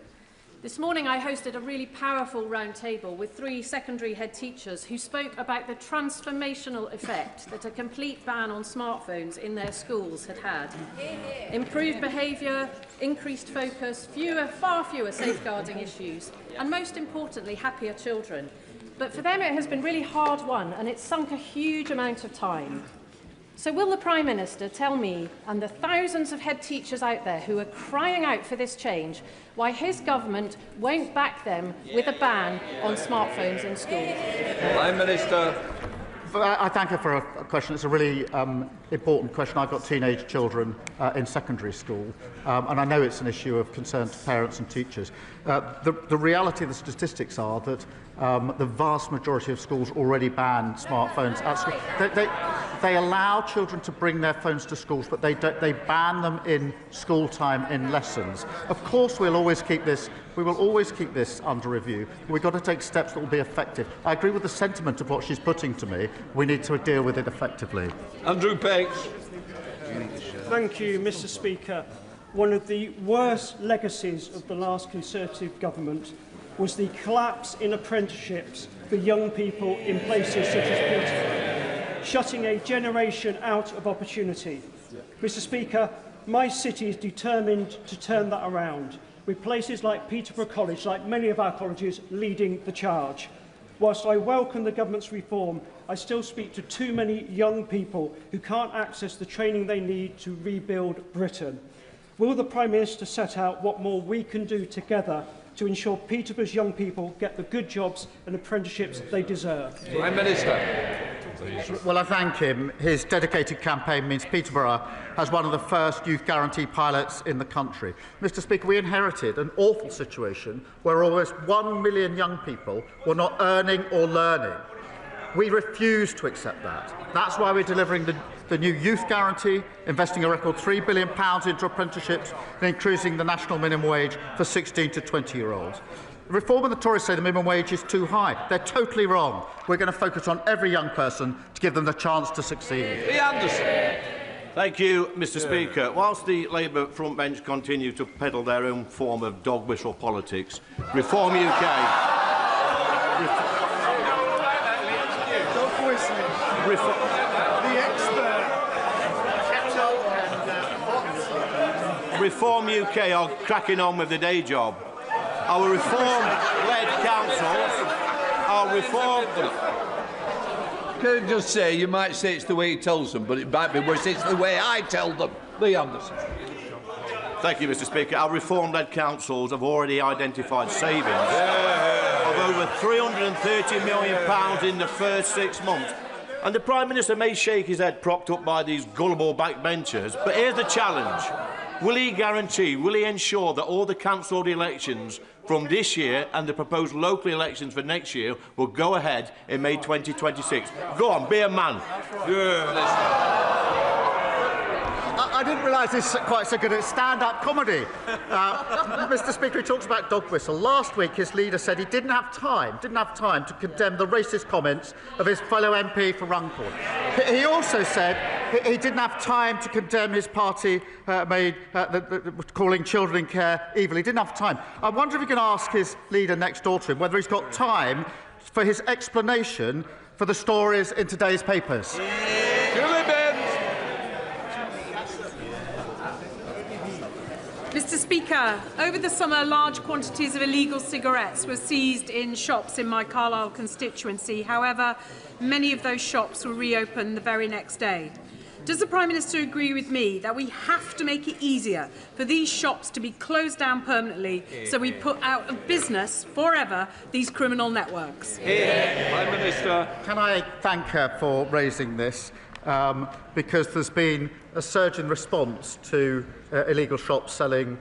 This morning I hosted a really powerful roundtable with 3 secondary head teachers who spoke about the transformational effect that a complete ban on smartphones in their schools had had. Improved behaviour, increased focus, far fewer safeguarding issues, and most importantly, happier children. But for them it has been really hard won, and it's sunk a huge amount of time. So will the Prime Minister tell me and the thousands of head teachers out there who are crying out for this change why his government won't back them with a ban on smartphones in schools? Prime Minister. I thank her for a question. It's a really important question. I've got teenage children in secondary school, and I know it's an issue of concern to parents and teachers. The reality of the statistics are that the vast majority of schools already ban smartphones at school. They allow children to bring their phones to schools, but they ban them in school time in lessons. Of course, we will always keep this under review. We've got to take steps that will be effective. I agree with the sentiment of what she's putting to me. We need to deal with it effectively. Andrew Peggs. Thank you, Mr. Speaker. One of the worst legacies of the last Conservative government was the collapse in apprenticeships for young people in places such as Peterborough, shutting a generation out of opportunity. Mr. Speaker, my city is determined to turn that around, with places like Peterborough College, like many of our colleges, leading the charge. Whilst I welcome the government's reform, I still speak to too many young people who can't access the training they need to rebuild Britain. Will the Prime Minister set out what more we can do together to ensure Peterborough's young people get the good jobs and apprenticeships they deserve? Prime Minister. Well, I thank him. His dedicated campaign means Peterborough has one of the first youth guarantee pilots in the country. Mr. Speaker, we inherited an awful situation where almost 1 million young people were not earning or learning. We refuse to accept that. That's why we're delivering the new youth guarantee, investing a record £3 billion into apprenticeships and increasing the national minimum wage for 16 to 20-year-olds. The Reform and the Tories say the minimum wage is too high. They're totally wrong. We're going to focus on every young person to give them the chance to succeed. Thank you, Mr. Speaker. Whilst the Labour front bench continue to peddle their own form of dog whistle politics, Reform UK... Reform UK are cracking on with the day job. Our reform-led councils are reform... Can I just say, you might say it's the way he tells them, but it might be worse, it's the way I tell them. Lee Anderson. Thank you, Mr. Speaker. Our reform-led councils have already identified savings of over £330 million in the first 6 months. And the Prime Minister may shake his head propped up by these gullible backbenchers, but here's the challenge. Will he ensure that all the cancelled elections from this year and the proposed local elections for next year will go ahead in May 2026? Go on, be a man. I didn't realise he's quite so good at stand-up comedy. Mr. Speaker, he talks about dog whistle. Last week, his leader said he didn't have time to condemn the racist comments of his fellow MP for Runcorn. He also said he didn't have time to condemn his party calling children in care evil. He didn't have time. I wonder if he can ask his leader next door to him whether he's got time for his explanation for the stories in today's papers. Mr. Speaker, over the summer, large quantities of illegal cigarettes were seized in shops in my Carlisle constituency. However, many of those shops were reopened the very next day. Does the Prime Minister agree with me that we have to make it easier for these shops to be closed down permanently so we put out of business forever these criminal networks? Prime Minister. Can I thank her for raising this? Because there's been a surge in response to illegal shops selling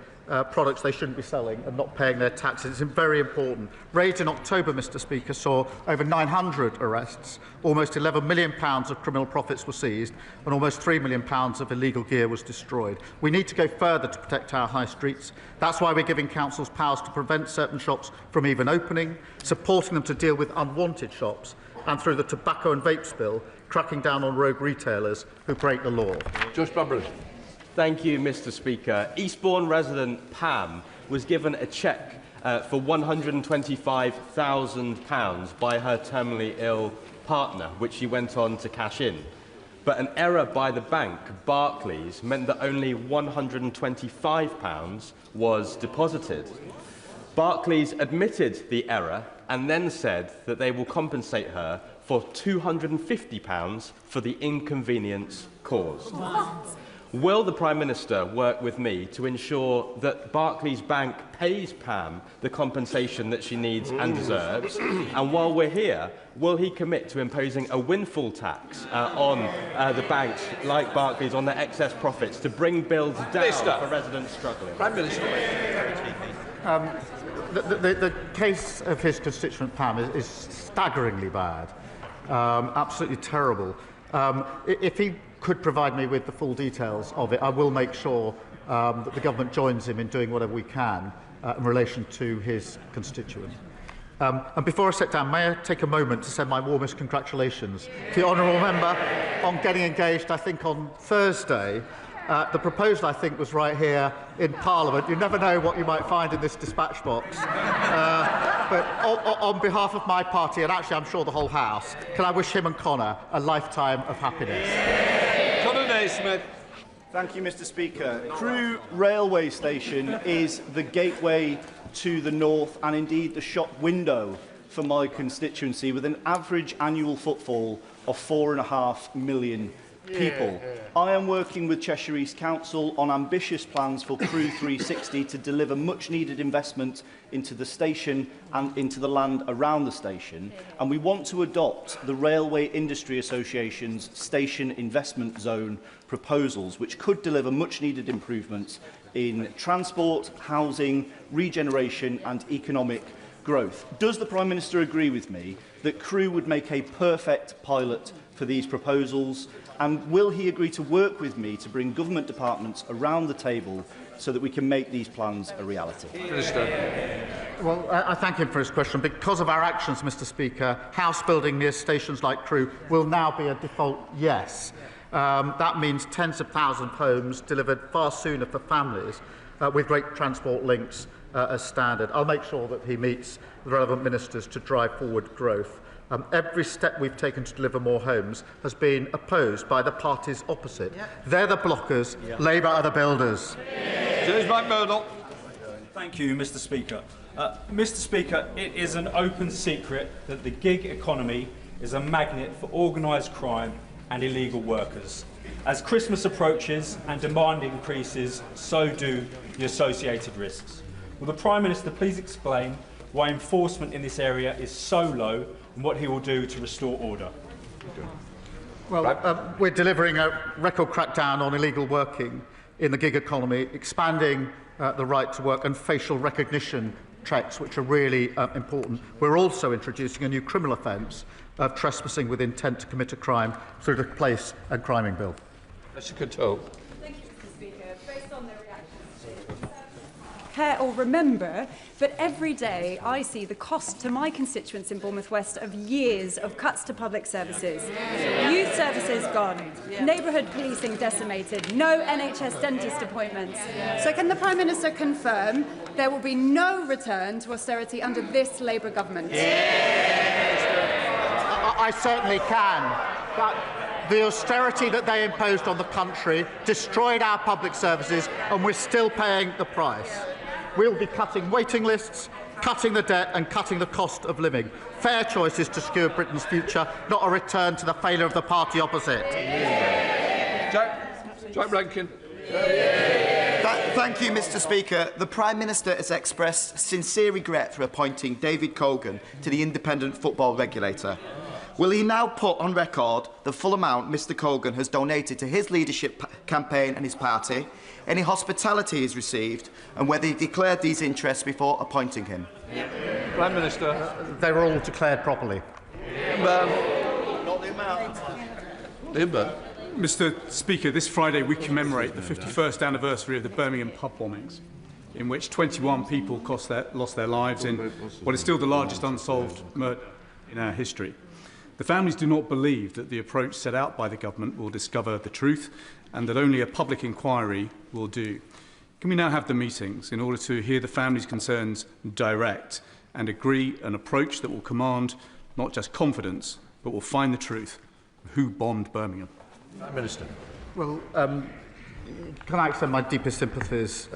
products they shouldn't be selling and not paying their taxes. It's very important. Raids in October, Mr. Speaker, saw over 900 arrests, almost £11 million of criminal profits were seized, and almost £3 million of illegal gear was destroyed. We need to go further to protect our high streets. That's why we're giving councils powers to prevent certain shops from even opening, supporting them to deal with unwanted shops, and through the tobacco and vapes bill, cracking down on rogue retailers who break the law. Josh Barbara. Thank you, Mr. Speaker. Eastbourne resident Pam was given a cheque for £125,000 by her terminally ill partner, which she went on to cash in. But an error by the bank, Barclays, meant that only £125 was deposited. Barclays admitted the error and then said that they will compensate her for £250 for the inconvenience caused. Will the Prime Minister work with me to ensure that Barclays Bank pays Pam the compensation that she needs and deserves? And while we're here, will he commit to imposing a windfall tax on the banks like Barclays on their excess profits to bring bills down for residents struggling? Prime Minister. The case of his constituent Pam is staggeringly bad, absolutely terrible. If he could provide me with the full details of it, I will make sure that the government joins him in doing whatever we can in relation to his constituent. And before I sit down, may I take a moment to send my warmest congratulations to the honourable member on getting engaged, I think, on Thursday. The proposal, I think, was right here in Parliament. You never know what you might find in this dispatch box. But on behalf of my party, and actually I'm sure the whole House, can I wish him and Connor a lifetime of happiness. Connor Naismith. Thank you, Mr. Speaker. Crewe Railway Station is the gateway to the north and indeed the shop window for my constituency, with an average annual footfall of 4.5 million people. I am working with Cheshire East Council on ambitious plans for Crew 360 to deliver much-needed investment into the station and into the land around the station, and we want to adopt the Railway Industry Association's Station Investment Zone proposals, which could deliver much-needed improvements in transport, housing, regeneration and economic growth. Does the Prime Minister agree with me that Crew would make a perfect pilot for these proposals? And will he agree to work with me to bring government departments around the table so that we can make these plans a reality? Minister. Well, I thank him for his question. Because of our actions, Mr. Speaker, house building near stations like Crewe will now be a default yes. That means tens of thousands of homes delivered far sooner for families with great transport links as standard. I'll make sure that he meets the relevant ministers to drive forward growth. Every step we've taken to deliver more homes has been opposed by the parties opposite. They're the blockers, Labour are the builders. James McMurdo. Thank you, Mr. Speaker. Mr. Speaker, it is an open secret that the gig economy is a magnet for organised crime and illegal workers. As Christmas approaches and demand increases, so do the associated risks. Will the Prime Minister please explain why enforcement in this area is so low and what he will do to restore order? Well, we're delivering a record crackdown on illegal working in the gig economy, expanding the right to work and facial recognition checks, which are really important. We're also introducing a new criminal offence of trespassing with intent to commit a crime through the Place and Criming Bill. Mr. Coteau. Thank you, Mr. Speaker. Based on their reactions care or remember, but every day I see the cost to my constituents in Bournemouth West of years of cuts to public services. Youth services gone, neighbourhood policing decimated, no NHS dentist appointments. So can the Prime Minister confirm there will be no return to austerity under this Labour government? I certainly can. But the austerity that they imposed on the country destroyed our public services, and we're still paying the price. We'll be cutting waiting lists, cutting the debt and cutting the cost of living. Fair choices to secure Britain's future, not a return to the failure of the party opposite. Jack Rankin. Thank you, Mr. Speaker. The Prime Minister has expressed sincere regret for appointing David Cogan to the Independent Football Regulator. Will he now put on record the full amount Mr Cogan has donated to his leadership campaign and his party, any hospitality he's received, and whether he declared these interests before appointing him? Prime Minister. They were all declared properly. Not the amount. Mr. Speaker, this Friday we commemorate the 51st anniversary of the Birmingham pub bombings, in which 21 people lost their lives in what is still the largest unsolved murder in our history. The families do not believe that the approach set out by the government will discover the truth and that only a public inquiry will do. Can we now have the meetings in order to hear the families' concerns direct and agree an approach that will command not just confidence but will find the truth of who bombed Birmingham? Prime Minister. Well, can I extend my deepest sympathies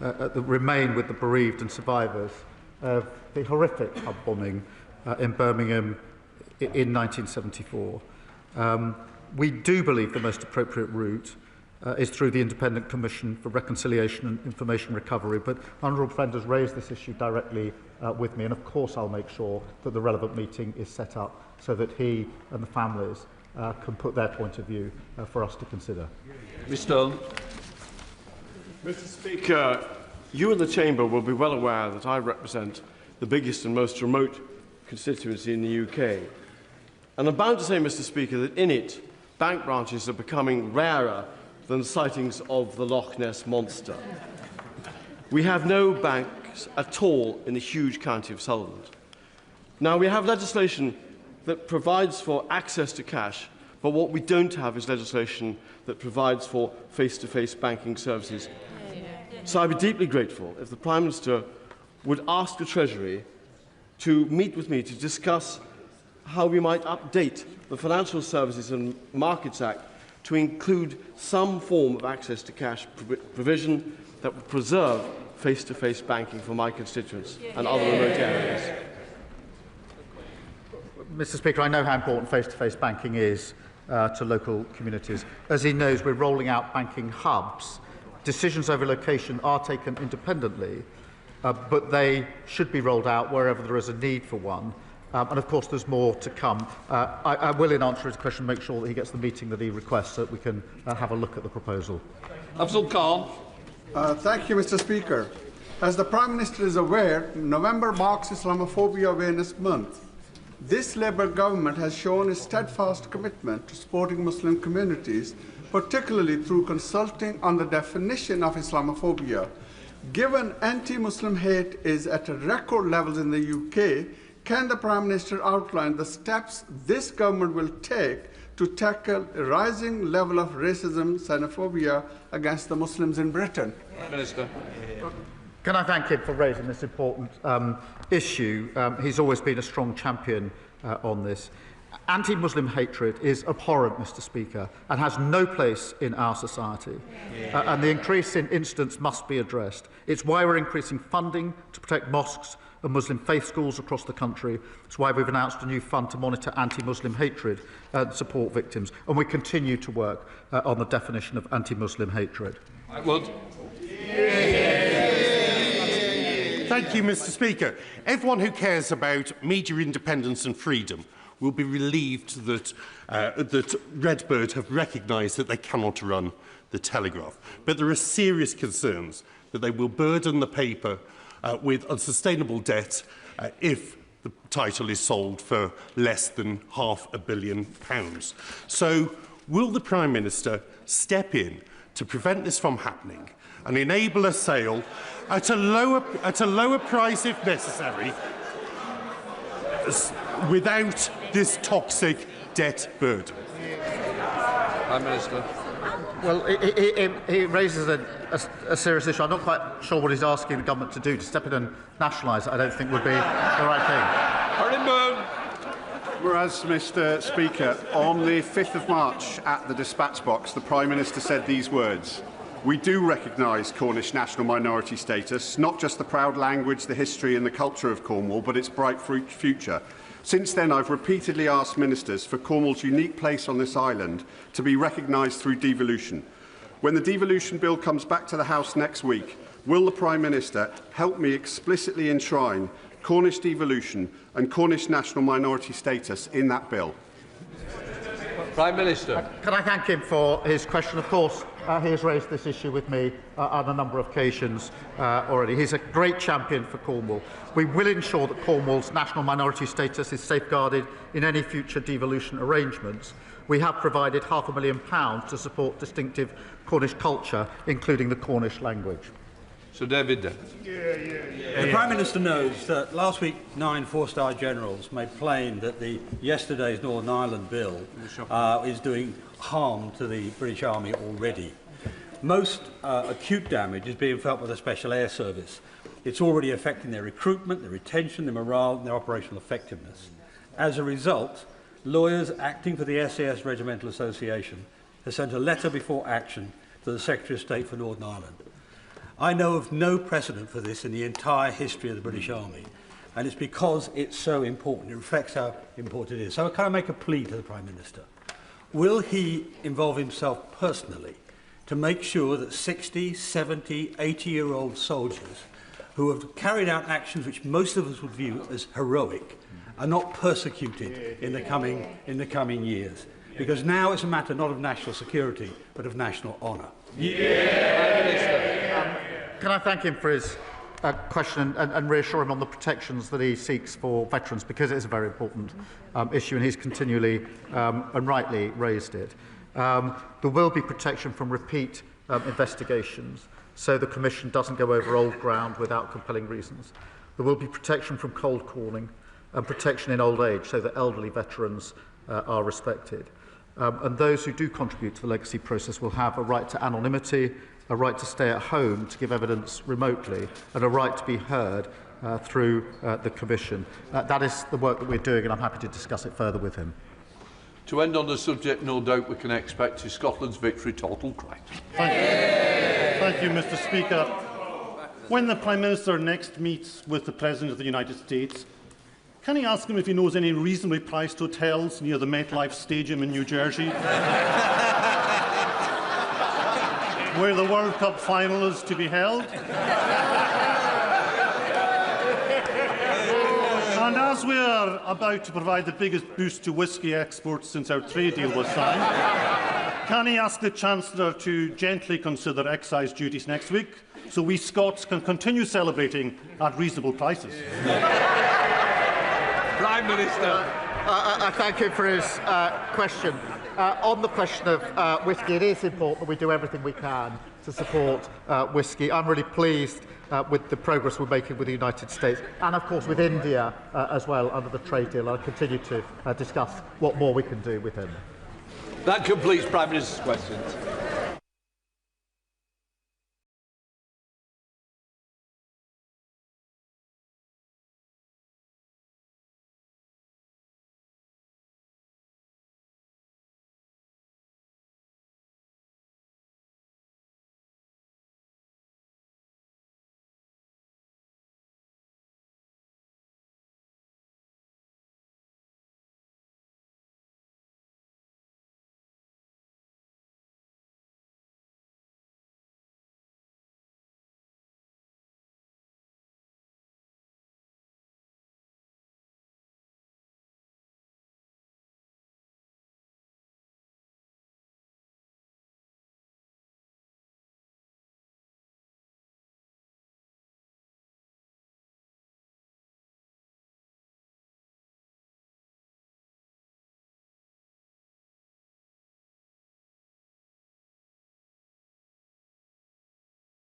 that remain with the bereaved and survivors of the horrific pub bombing in Birmingham in 1974. We do believe the most appropriate route is through the Independent Commission for Reconciliation and Information Recovery, but Honourable Friend has raised this issue directly with me, and of course I'll make sure that the relevant meeting is set up so that he and the families can put their point of view for us to consider. Mr. Mr. Speaker, you in the Chamber will be well aware that I represent the biggest and most remote constituency in the UK. And I'm bound to say, Mr. Speaker, that in it, bank branches are becoming rarer than sightings of the Loch Ness Monster. We have no banks at all in the huge county of Sutherland. Now, we have legislation that provides for access to cash, but what we don't have is legislation that provides for face-to-face banking services. So I'd be deeply grateful if the Prime Minister would ask the Treasury to meet with me to discuss how we might update the Financial Services and Markets Act to include some form of access to cash provision that would preserve face-to-face banking for my constituents and other remote areas. Mr. Speaker, I know how important face-to-face banking is to local communities. As he knows, we're rolling out banking hubs. Decisions over location are taken independently, but they should be rolled out wherever there is a need for one. And of course, there's more to come. I will, in answer to his question, make sure that he gets the meeting that he requests so that we can have a look at the proposal. Afzal Khan. Thank you, Mr. Speaker. As the Prime Minister is aware, November marks Islamophobia Awareness Month. This Labour government has shown a steadfast commitment to supporting Muslim communities, particularly through consulting on the definition of Islamophobia. Given anti-Muslim hate is at record levels in the UK, can the Prime Minister outline the steps this government will take to tackle a rising level of racism, xenophobia against the Muslims in Britain? Minister. Can I thank him for raising this important issue? He's always been a strong champion on this. Anti-Muslim hatred is abhorrent, Mr. Speaker, and has no place in our society. And the increase in incidents must be addressed. It's why we're increasing funding to protect mosques and Muslim faith schools across the country. It's why we've announced a new fund to monitor anti-Muslim hatred and support victims. And we continue to work on the definition of anti-Muslim hatred. I would. Thank you, Mr. Speaker. Everyone who cares about media independence and freedom will be relieved that, that Redbird have recognised that they cannot run the Telegraph. But there are serious concerns that they will burden the paper with unsustainable debt if the title is sold for less than £500 million. So will the Prime Minister step in to prevent this from happening and enable a sale at a lower price if necessary, without this toxic debt burden? Prime Minister. Well, he raises a serious issue. I'm not quite sure what he's asking the government to do. To step in and nationalise it, I don't think would be the right thing. Whereas, Mr. Speaker, on the 5th of March at the dispatch box, the Prime Minister said these words: "We do recognise Cornish national minority status, not just the proud language, the history and the culture of Cornwall, but its bright future. Since then, I've repeatedly asked ministers for Cornwall's unique place on this island to be recognised through devolution. When the devolution bill comes back to the House next week, will the Prime Minister help me explicitly enshrine Cornish devolution and Cornish national minority status in that bill?" Prime Minister. Can I thank him for his question? Of course, he has raised this issue with me on a number of occasions already. He's a great champion for Cornwall. We will ensure that Cornwall's national minority status is safeguarded in any future devolution arrangements. We have provided £500,000 to support distinctive Cornish culture, including the Cornish language. So, David. The Prime Minister knows that last week 9 four-star generals made plain that yesterday's Northern Ireland bill is doing harm to the British Army already. Most acute damage is being felt by the Special Air Service. It's already affecting their recruitment, their retention, their morale and their operational effectiveness. As a result, lawyers acting for the SAS Regimental Association have sent a letter before action to the Secretary of State for Northern Ireland. I know of no precedent for this in the entire history of the British Army, and it's because it's so important. It reflects how important it is. So can I make a plea to the Prime Minister? Will he involve himself personally to make sure that 60, 70, 80-year-old soldiers who have carried out actions which most of us would view as heroic are not persecuted in the coming years? Because now it's a matter not of national security, but of national honour. Can I thank him for his question and reassure him on the protections that he seeks for veterans, because it is a very important issue and he's continually and rightly raised it. There will be protection from repeat investigations, so the Commission doesn't go over old ground without compelling reasons. There will be protection from cold calling and protection in old age, so that elderly veterans are respected. And those who do contribute to the legacy process will have a right to anonymity, a right to stay at home to give evidence remotely, and a right to be heard through the Commission. That is the work that we're doing, and I'm happy to discuss it further with him. To end on the subject, no doubt we can expect is Scotland's victory total correct. Thank you, Mr. Speaker. When the Prime Minister next meets with the President of the United States, Can he ask him if he knows any reasonably priced hotels near the MetLife Stadium in New Jersey, where the World Cup final is to be held? And as we are about to provide the biggest boost to whisky exports since our trade deal was signed, can he ask the Chancellor to gently consider excise duties next week so we Scots can continue celebrating at reasonable prices? Prime Minister. I thank him for his question. On the question of whisky, it is important that we do everything we can to support whisky. I'm really pleased with the progress we're making with the United States and, of course, with India as well under the trade deal. I'll continue to discuss what more we can do with him. That completes Prime Minister's questions.